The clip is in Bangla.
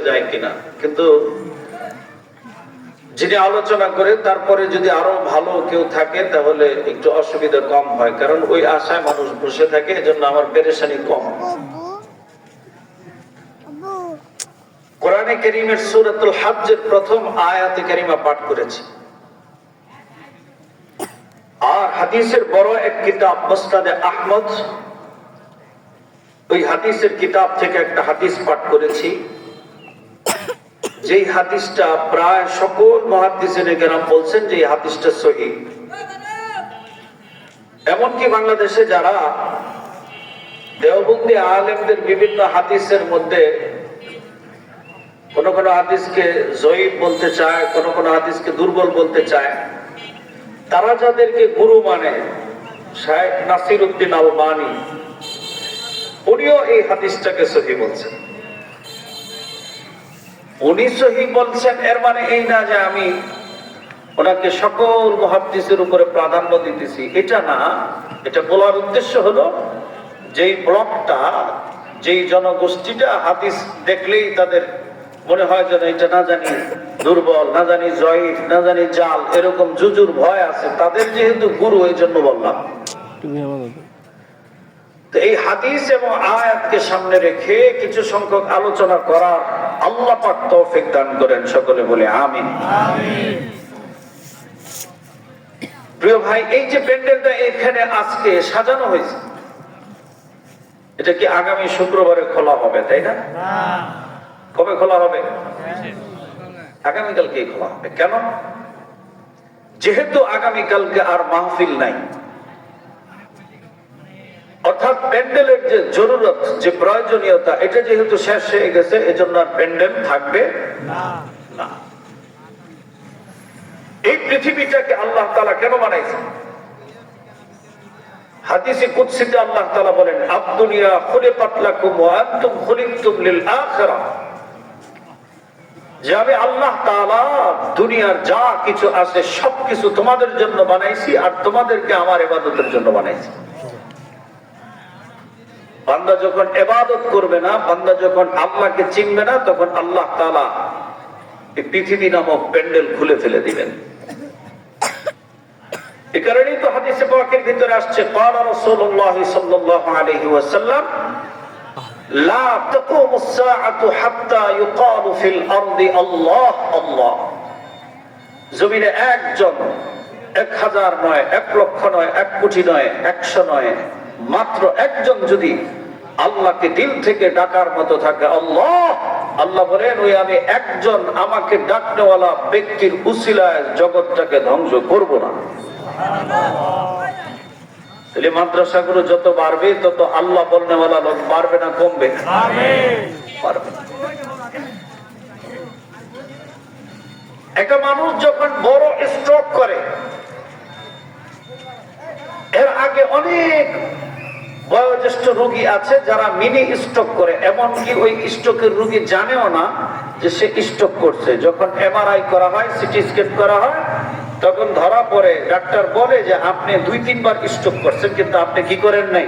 যায় কিনা, কিন্তু যিনি আলোচনা করে তারপরে যদি আরো ভালো কেউ থাকে তাহলে একটু অসুবিধা কম হয়, কারণ ওই আশায় মানুষ বসে থাকে, এজন্য আমার পেরেশানি কম। কোরআনে কারীমের সূরাতুল হজ্জের প্রথম আয়াতে কারিমা পাঠ করেছি, আর হাদিসের বড় এক কিতাব মুসনাদে আহমদ, ওই হাদিসের কিতাব থেকে একটা হাদিস পাঠ করেছি, যেই হাদিসটা প্রায় সকল মুহাদ্দিসিনে কেরাম বলছেন যে এই হাদিসটা সহিহ। এমনকি বাংলাদেশে যারা দেওবন্দি আলেমদের বিভিন্ন হাদিসের মধ্যে কোন কোন হাদিসকে জয়ীফ বলতে চায়, কোন কোন হাদিসকে দুর্বল বলতে চায়, তারা যাদেরকে গুরু মানে শায়েখ নাসিরউদ্দিন আলবানী, উনিও এই হাদিসটাকে সহিহ বলছেন। উনি সহিহ বলছেন এর মানে এই না যে আমি ওনাকে সকল মুহাদ্দিসের উপরে প্রাধান্য দিতেছি, এটা না। এটা বলার উদ্দেশ্য হলো যেই ব্লকটা, যেই জনগোষ্ঠীটা হাদিস দেখলেই তাদের মনে হয় যেন এটা না জানি দুর্বল, না জানি জয়ীফ, না জানি জাল, এরকম জুজুর ভয় আছে, তাদের যেহেতু গুরু, এই জন্য বললাম। তো এই হাদিস এবং আয়াতকে সামনে রেখে কিছু সংখ্যক আলোচনা করার আল্লাহ পাক তৌফিক দান করেন, সকলে বলে আমিন। প্রিয় ভাই, এই যে প্যান্ডেলটা এখানে আজকে সাজানো হয়েছে, এটা কি আগামী শুক্রবারে খোলা হবে, তাই না? কবে খোলা হবে? আগামীকালকে খোলা হবে। কেন? যেহেতু আগামীকালকে আর মাহফিল নাই, অর্থাৎ প্যান্ডেলের যে জরুরত, যে প্রয়োজনীয়তা, এটা যেহেতু শেষ হয়ে গেছে, এজন্য আর প্যান্ডেল থাকবে না। এই পৃথিবীটাকে আল্লাহ তাআলা কেন বানাইছেন? হাদিসে কুদসিতে আল্লাহ তাআলা বলেন, আদ-দুনিয়া খুলিকাত লাকুম ওয়া আনতুম খুলিকতুম লিল আখিরাহ, যে আমি আল্লাহ তাআলা দুনিয়ার যা কিছু আছে সবকিছু তোমাদের জন্য বানাইছি, আর তোমাদেরকে আমার ইবাদতের জন্য বানাইছি। বান্দা যখন ইবাদত করবে না, বান্দা যখন আল্লাহকে চিনবে না, তখন আল্লাহ তাআলা এই পৃথিবী নামক প্যান্ডেল খুলে ফেলে দিবেন। এই কারণেই তো হাদিসে পাকের ভিতরে আসছে, ক্বালা রাসূলুল্লাহ সাল্লাল্লাহু আলাইহি ওয়াসাল্লাম, লা তাকুমুস সাআতু হাত্তা ইউকালু ফিল আরদি আল্লাহ আল্লাহ। জমিনে একজন, 1000 নয়, 1 লক্ষ নয়, 1 কোটি নয়, 100 নয়, মাত্র একজন যদি আল্লাহকে দিল থেকে ডাকার মতো থাকে, আল্লাহ, আল্লাহ বলেন, ওই আমি একজন আমাকে ডাকনেওয়ালা ব্যক্তির উসিলায় জগৎটাকে ধ্বংস করব না। তাহলে মাদ্রাসাগুলো যত বাড়বে তত আল্লাহ বলনেওয়ালা লোক বাড়বে না কমবে? বাড়বে। একটা মানুষ যখন বড় স্ট্রোক করে, এর আগে অনেক বয়োজ্যেষ্ঠ রোগী আছে যারা মিনি স্ট্রোক করে, এমনকি ওই স্ট্রোকের রোগী জানেও না যে সে স্ট্রোক করছে। যখন এমআরআই করা হয়, সিটি স্ক্যান করা হয়, তখন ধরা পড়ে, ডাক্তার বলে যে আপনি 2-3 বার স্ট্রোক করছেন, কিন্তু আপনি কি করেন নাই?